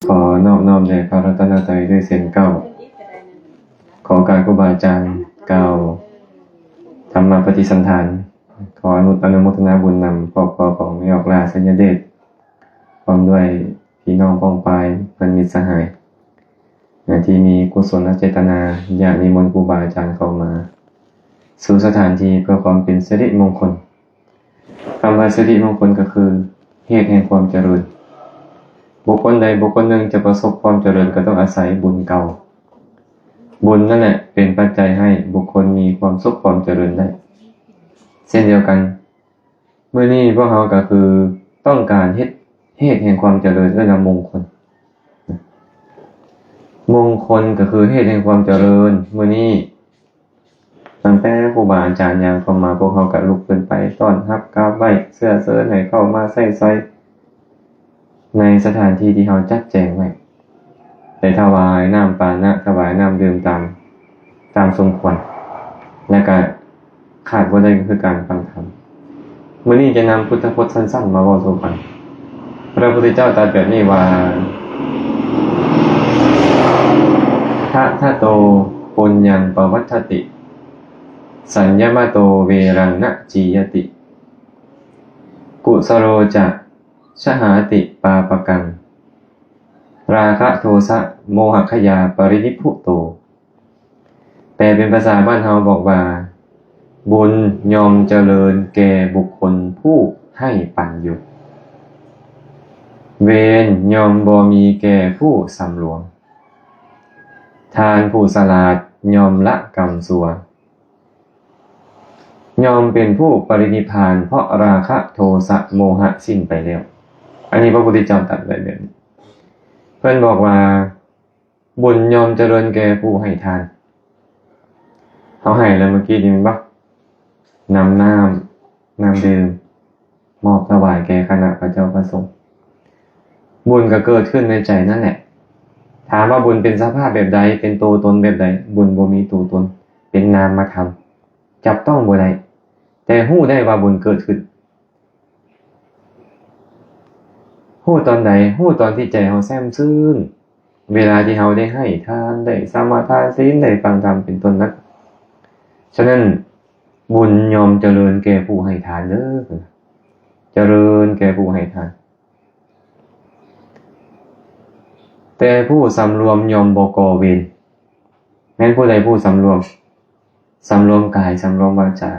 ขอนอบน้อมแด่พระรัตนตรัยด้วยเสียงเก้าขอการครูบาอาจารย์กล่าวธรรมปฏิสันถานขออนุโมทนาบุญนำครอบครัวของแม่ออกลาสัญญเดชพร้อมด้วยพี่น้องป้องปายเพื่อนมิตรสหายที่มีกุศลเจตนาอยากนิมนต์ครูบาอาจารย์เข้ามาสู่สถานที่เพื่อความเป็นสิริมงคลคำว่าสิริมงคลก็คือเหตุแห่งความเจริญบุคคลใดบุคคลหนึ่งจะประสบความเจริญก็ต้องอาศัยบุญเก่าบุญนั่นแหละเป็นปัจจัยให้บุคคลมีความสุขความเจริญได้เช่นเดียวกันเมื่อนี้พวกเราก็คือต้องการเหตุแห่งความเจริญเรียกว่ามงคลมงคลก็คือเหตุแห่งความเจริญเมื่อนี้ตั้งแต่ครูบาอาจารย์ยังเข้ามาพวกเราก็ลุกขึ้นไปต้อนรับกราบไหว้เสื้อเสื้อให้เข้ามาใส่ซอยในสถานที่ที่เราจัดแจงไว้ได้ถวายน้ำปานะถวายน้ำดื่มตามสมควรและก็ขาดบ่ได้ก็คือการฟังธรรมมื้อนี้จะนำพุทธพจน์สั้นๆมาเว้าสู่กันพระพุทธเจ้าตรัสแบบนี้ว่าทะโตปุญญังปวัฏฐติสัญญมโตเวรังนะจียติกุสโรจะชหาติปาปกังราคะโทสะโมหคยาปรินิพพุโตแปลเป็นภาษาบ้านเฮาบอกว่าบุญยอมเจริญแก่บุคคลผู้ให้ปันอยู่เวรยอมบ่มีแก่ผู้สำรวมทานผู้สลาดยอมละกรรมซัวยอมเป็นผู้ปรินิพพานเพราะราคะโทสะโมหะสิ้นไปแล้วอันนี้พระพุทธเจ้าตรัสไว้แบบนี้เพื่อนบอกว่าบุญยอมเจริญแก่ผู้ให้ทานเขาให้แล้วเมื่อกี้ดีมั้ยบ่นำน้ำดื่มมอบถวายแก่คณะพระเจ้าพระสงฆ์บุญก็เกิดขึ้นในใจนั่นแหละถามว่าบุญเป็นสภาพแบบใดเป็นตัวตนแบบใดบุญบ่มีตัวตนเป็นนามธรรมจับต้องบ่ได้แต่ฮู้ได้ว่าบุญเกิดขึ้นฮู้ตอนใดฮู้ตอนที่ใจเฮาแช่มชื่นเวลาที่เฮาได้ให้ทานได้สมาทานศีลได้ฟังธรรมเป็นต้นนั้นฉะนั้นบุญยอมเจริญแก่ผู้ให้ทานเด้อเจริญแก่ผู้ให้ทานแต่ผู้สำรวมยอมบ่ก่อเวรแม้นผู้ใดผู้สำรวมกายสำรวมวาจา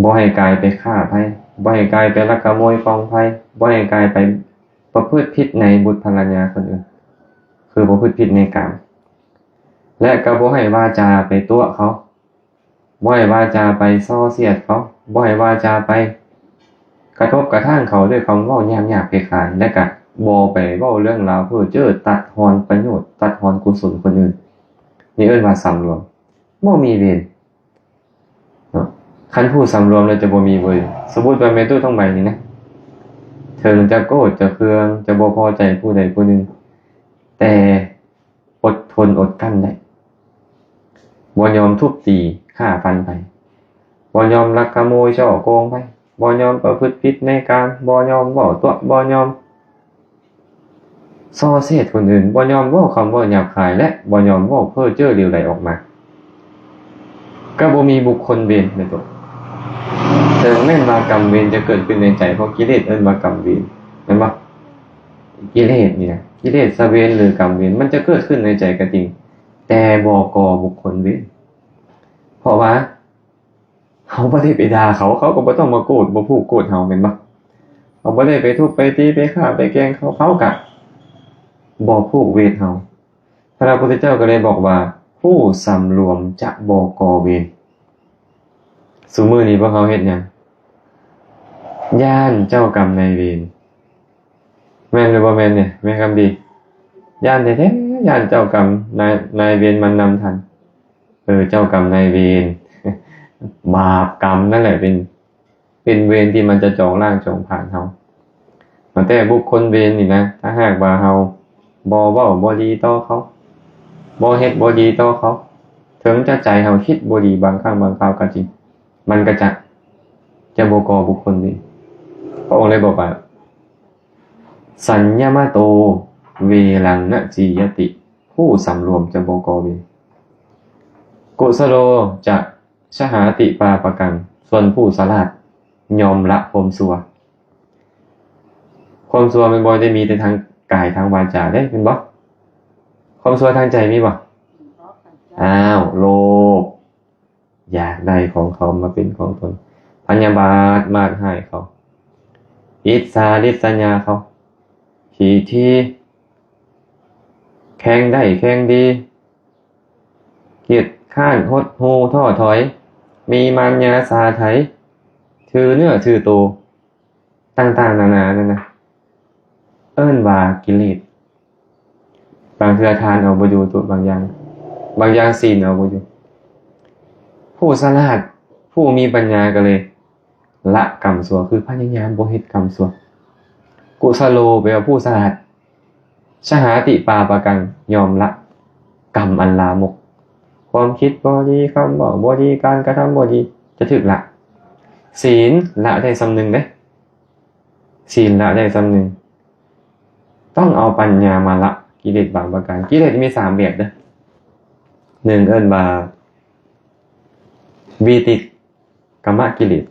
บ่ให้กายไปฆ่าไผบ่ให้กายไปลักขโมยของไผบ่ให้กายไปประพฤติผิดในบุตรภรรยาคนอื่นคือประพฤติผิดในกามและก็บ่ให้วาจาไปตัวเขาบ่ให้วาจาไปส่อเสียดเขาบ่ให้วาจาไปกระทบกระทั่งเขาด้วยคำเว้าหยาบๆคล้ายๆและก็บ่ไปเว้าเรื่องราวเพ้อเจ้อตัดทอนประโยชน์ตัดทอนกุศลคนอื่นนี่เอิ้นว่าสำรวมบ่มีเวรคันผู้สำรวมแล้วจะบ่มีเวรสมมุติว่าแม่ตู้ท้องใบนี่นะถึงจะโกรธจะเคืองจะบ่พอใจผู้ใดผู้หนึ่งแต่อดทนอดกั้นได้บ่ยอมทุบตีฆ่าฟันไปบ่ยอมลักขโมยฉ้อโกงไปบ่ยอมประพฤติผิดในกามบ่ยอมเว้าตัวบ่ยอมส่อเสียดคนอื่นบ่ยอมเว้าคำเว้าหยาบคายและบ่ยอมเว้าเพ้อเจ้อเลวไหลออกมาก็บ่มีบุคคลเวรในตัวถึงแม้นว่ากรรมเวรจะเกิดขึ้นในใจเพราะกิเลสเอิ้นว่ากรรมเวรแม่นบ่กิเลสนี่นะกิเลสเวรหรือกรรมเวรมันจะเกิดขึ้นในใจก็จริงแต่บ่ก่อบุคคลเวรเพราะว่าเขาบ่ได้ไปด่าเขาก็บ่ต้องมาโกรธบ่ผูกโกรธเฮาแม่นบ่เขาบ่ได้ไปทุบไปตีไปฆ่าไปแกล้งเขาก็บ่ผูกเวรเฮาพระพุทธเจ้าก็เลยบอกว่าผู้สำรวมจะบ่ก่อเวรซุมื้อนี้พวกเขาเฮ็ดหยังย้านเจ้ากรรมนายเวรแม่นหรือบ่แม่นเนี่ยแม่นคำดีย้านแท้ๆย้านเจ้ากรรมนายเวรมันนำทันเจ้ากรรมนายเวรบาปกรรมนั่นแหละเป็นเวรที่มันจะจองร่างจองผ่านเฮาแต่บุคคลเวรนี่นะถ้าหากว่าเฮาบ่เว้าบ่ดีต่อเขาบ่เฮ็ดบ่ดีต่อเขาถึงจะใจเฮาคิดบ่ดีบางครั้งบางคราวก็จริงมันก็จะบ่ก่อบุคคลเวรพระองค์เลยบอกว่า สัญญมาโตเวลังนะจียติผู้สำรวมจะโบกเวกุสโลจะชหาติปาปกังส่วนผู้สลาดยอมละความซัวความซัวมันบ่ได้มีแต่ทางกายทางวาจาได้เป็นบ่ความซัวทางใจมีบ่อ้าวโลภอยากได้ของเขามาเป็นของตนพยาบาทมาดให้เขาอิจฉาริษยาเขาขี่ที่แข่งได้แข่งดีเกียจข้านหดหูท้อถอยมีมารยาสาไถถือเนื้อถือตัวต่างๆนานานั่นนะเอิ้นว่ากิเลสบางเทื่อทานเอาบ่อยู่ตัวบางอย่างศีลเอาบ่อยู่ผู้ฉลาดผู้มีปัญญาก็เลยละกรรมชั่วคือพยายามบ่เฮ็ดกรรมชั่วกุสโลแปลว่าผู้ฉลาดชหาติปาปกังยอมละกรรมอันลามกความคิดบ่ดีคำบอกบ่ดีการกระทำบ่ดีจะถึกละศีลละได้สำนึงเด้ศีลละได้สำนึงต้องเอาปัญญามาละกิเลสบางประการกิเลสมี3แบบเด้อ1เอิ้นว่าวีติกมกิเลส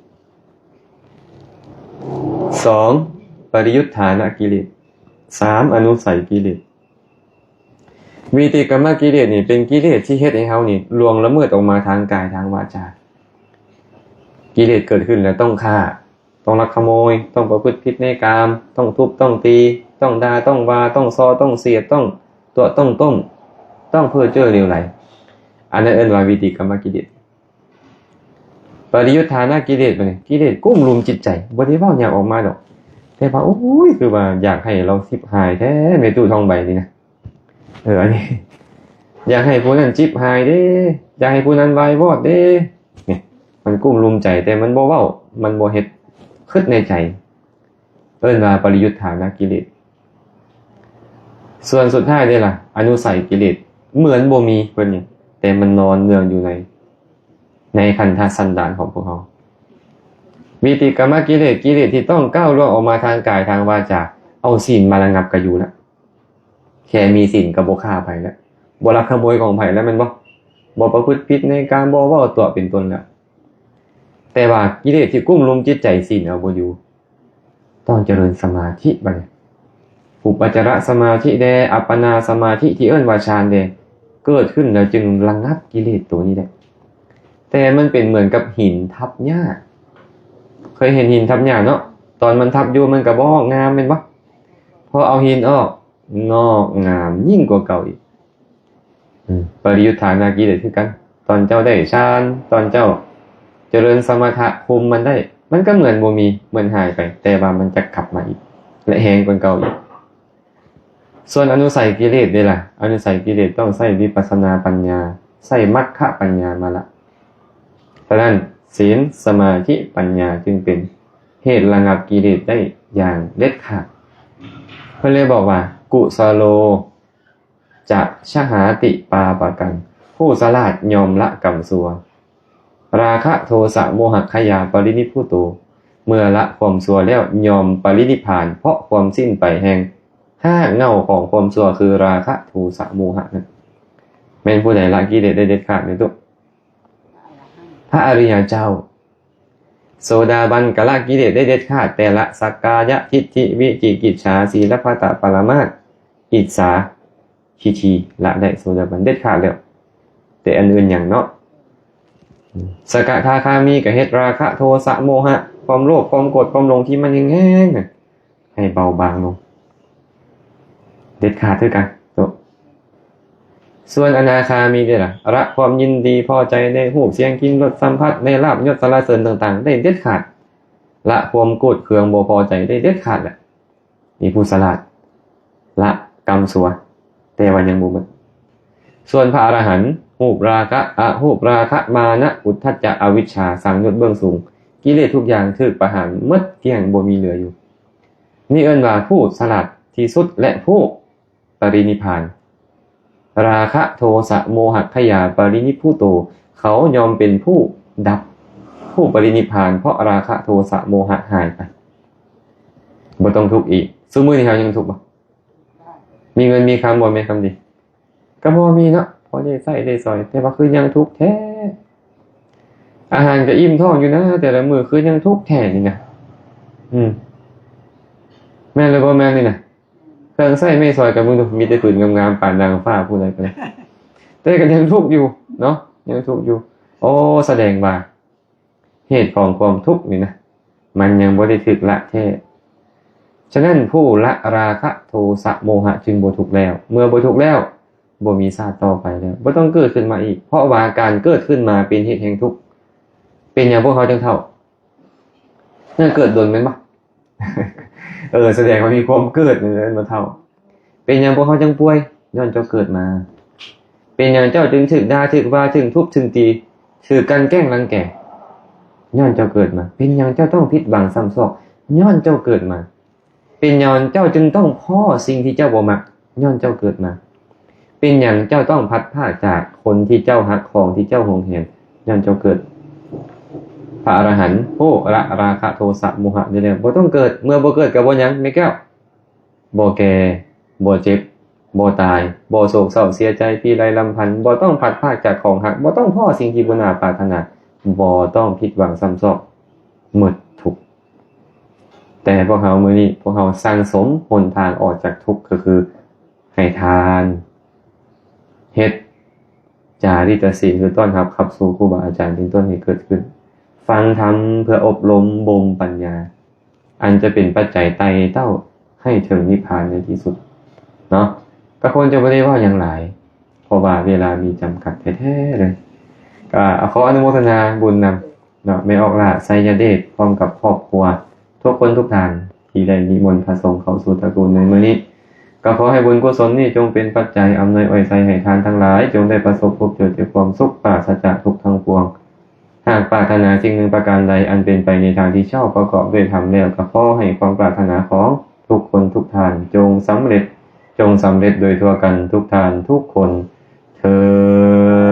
2ปริยุทธานะกิเลส3อนุสัยกิเลสวีติกมกิเลสนี่เป็นกิเลสที่เฮ็ดให้เฮานี่ล่วงละเมิดออกมาทางกายทางวาจากิเลสเกิดขึ้นแล้วต้องฆ่าต้องลักขโมยต้องประพฤติผิดในกามต้องทุบต้องตีต้องด่าต้องว่าต้องซอต้องเสียดต้องตัวต้องต้มต้องเพ้อเจ้อเลวไหลอันนั้นเอิ้นว่าวีติกมกิเลสปริยุทธานะกิเลสบ่นี่กิเลสกุ้มรุมจิตใจบ่ได้เว้าหยังออกมาดอกแต่ว่าโอ้ยคือว่าอยากให้เราสิบหายแท้ในตู้ทองใบนี่นะอันนี้อยากให้ผู้นั้นจิบหายเด้อยากให้ผู้นั้นวายวอดเด้เนี่ยมันกุ้มรุมใจแต่มันบ่เว้ามันบ่เฮ็ดคิดในใจเอิ้นว่าปริยุทธานะกิเลสส่วนสุดท้ายนี่ล่ะอนุสัยกิเลสเหมือนบ่มีเพิ่นนี่แต่มันนอนเนื่องอยู่ในขันธสันดานของพวกเราวิติกรรมกิเลสที่ต้องก้าวล่วงออกมาทางกายทางวาจาเอาศีลมาระงับก็อยู่แล้วแค่มีศีลก็บ่ฆ่าไผแล้วบ่ลักขโมยของไผแล้วแม่นบ่ประพฤติผิดในการบ่เว้าตัวเป็นตนแล้วแต่ว่ากิเลสที่กุ้มรุมจิตใจศีลเอาบ่อยู่ต้องเจริญสมาธิบัดนี้อุปจารสมาธิแดอัปปนาสมาธิที่เอิ้นว่าฌานแดเกิดขึ้นแล้วจึงระงับกิเลสตัวนี้ได้แต่มันเป็นเหมือนกับหินทับหญ้าเคยเห็นหินทับหญ้าเนาะตอนมันทับอยู่มันก็บ่งามแม่นบ่พอเอาหินออกงอกงามยิ่งกว่าเก่าอีกปริยุทธานากิเลสคือกันตอนเจ้าได้ฌานตอนเจ้าเจริญสมถะคุมมันได้มันก็เหมือนบ่มีเหมือนหายไปแต่ว่ามันจะกลับมาอีกและแรงกว่าเก่าอีกส่วนอนุสัยกิเลสนี่ล่ะอนุสัยกิเลสต้องใช้วิปัสสนาปัญญาใช้มรรคปัญญามาละเพราะนั้นศีลสมาธิปัญญาจึงเป็นเหตุระงับกิเลสได้อย่างเด็ดขาดเพิ่นเลยบอกว่ากุสโลจะชหาติปาปกังผู้ฉลาดยอมละกรรมชั่วราคะโทสะโมหะขยาปรินิพพุโตเมื่อละความชั่วแล้วยอมปรินิพพานเพราะความสิ้นไปแห่งห้าเงาของความชั่วคือราคะโทสะโมหะนั้นแม่นผู้ใดละกิเลสได้เด็ดขาดในตัวพระอริยเจ้าโสดาบันกละกิเลสได้เด็ดขาดแต่ละสักกายทิฏฐิวิจิกิจฉาสีลพัตตปรามาสอิจฉาทิฏฐิละได้โสดาบันเด็ดขาดแล้วแต่อันอื่นอย่างเนาะสกทาคามีก็เฮ็ดราคะโทสะโมหะความโลภความโกรธความหลงที่มันแห้งๆให้เบาบางลงเด็ดขาดคือกันส่วนอนาคามีได้ล่ะละความยินดีพอใจในรูปเสียงกลิ่นรสสัมผัสในลาภยศสรรเสริญต่างๆได้เด็ดขาดละความโกรธเคืองบ่พอใจได้เด็ดขาดแหละมีผู้ฉลาดละกรรมชั่วแต่ว่ายังบ่หมดส่วนพระอรหันต์รูปราคะรูปราคะมานะอุทธัจจะอวิชชาสังโยชน์เบื้องสูงกิเลสทุกอย่างถูกประหารหมดเกลี้ยงบ่มีเหลืออยู่นี่เอิ้นว่าผู้ฉลาดที่สุดและผู้ปรินิพพานราคะโทสะโมหะขยาปรินิพพุโตเขายอมเป็นผู้ดับผู้ปรินิพพานเพราะราคะโทสะโมหะหายไปบ่ต้องทุกข์อีก ซุมื้อนี้เฮายังทุกข์บ่มีเงินมีคำบ่แม่นคำดีก็บ่มีเนาะพอได้ใช้ได้สอยแต่ว่าคือยังทุกข์แท้อาหารก็อิ่มท้องอยู่นะแต่ละมื้อคือยังทุกข์แท้นี่นะแม่นหรือบ่แม่นนี่น่ะเครื่องใช้ไม่ซอยกับมึงดูมีแต่ผืนงามๆปานนางฟ้าผู้ใดก็ได้แต่ก็ยังทุกข์อยู่เนาะยังทุกข์อยู่โอ้แสดงว่าเหตุของความทุกข์นี่นะมันยังบ่ได้ถึกละแท้ฉะนั้นผู้ละราคะโทสะโมหะจึงบ่ทุกข์แล้วเมื่อบ่ทุกข์แล้วบ่มีชาติต่อไปแล้วบ่ต้องเกิดขึ้นมาอีกเพราะว่าการเกิดขึ้นมาเป็นเหตุแห่งทุกข์เป็นหยังพวกเขาจึงเท่านั่นเกิดโดนแม่นบ่แสดงว่ามีความเกิดนั่นบ่เท่าเป็นหยังพวกเขาจึงป่วยย้อนเจ้าเกิดมาเป็นหยังเจ้าจึงถึกด่าถึกว่าถึงทุบถึงตีถือกันแกล้งรังแกย้อนเจ้าเกิดมาเป็นหยังเจ้าต้องผิดหวังซ้ำซากย้อนเจ้าเกิดมาเป็นหยังเจ้าจึงต้องพ้อสิ่งที่เจ้าบ่มักย้อนเจ้าเกิดมาเป็นหยังเจ้าต้องพัดพรากจากคนที่เจ้าฮักของที่เจ้าหวงแหนย้อนเจ้าเกิดพระอรหันต์ผู้ละราคะโทสะโมหะได้แล้วบ่ต้องเกิดเมื่อบ่เกิดก็บ่หยังแม่แก้วบ่แก่บ่เจ็บบ่ตายบ่โศกเศร้าเสียใจปีไรลำพันธ์บ่ต้องพัดพรากจากของฮักบ่ต้องพ้อสิ่งที่บ่น่าปรารถนาบ่ต้องผิดหวังซ้ำซากหมดทุกข์แต่พวกเฮามื้อนี้พวกเฮาสร้างสมหนทางออกจากทุกข์ก็คือให้ทานเฮ็ดจาริตศีลคือต้อนรับขับสู่ครูบาอาจารย์เป็นต้นให้เกิดขึ้นฟังธรรมเพื่ออบรมบ่มปัญญาอันจะเป็นปัจจัยไต่เต้าให้ถึงนิพพานในที่สุดเนาะก็ควรจะบ่ได้ว่าหยังหลายเพราะว่าเวลามีจำกัดแท้ๆเลยก็ขออนุโมทนาบุญนำเนาะแม่ออกล่ะไสยเดชพร้อมกับครอบครัวทุกคนทุกท่านที่ได้นิมนต์พระสงฆ์เข้าสู่ตระกูลในมื้อนี้ก็ขอให้บุญกุศลนี้จงเป็นปัจจัยอำนวยอวยไสให้ทานทั้งหลายจงได้ประสบพบเจอแต่ความสุขปราศจากทุกข์ทั้งปวงหากปรารถนาสิ่งหนึ่งประการใดอันเป็นไปในทางที่ชอบประกอบด้วยธรรมแล้วก็ขอให้ความปรารถนาของทุกคนทุกท่านจงสำเร็จโดยทั่วกันทุกท่านทุกคนเทอญ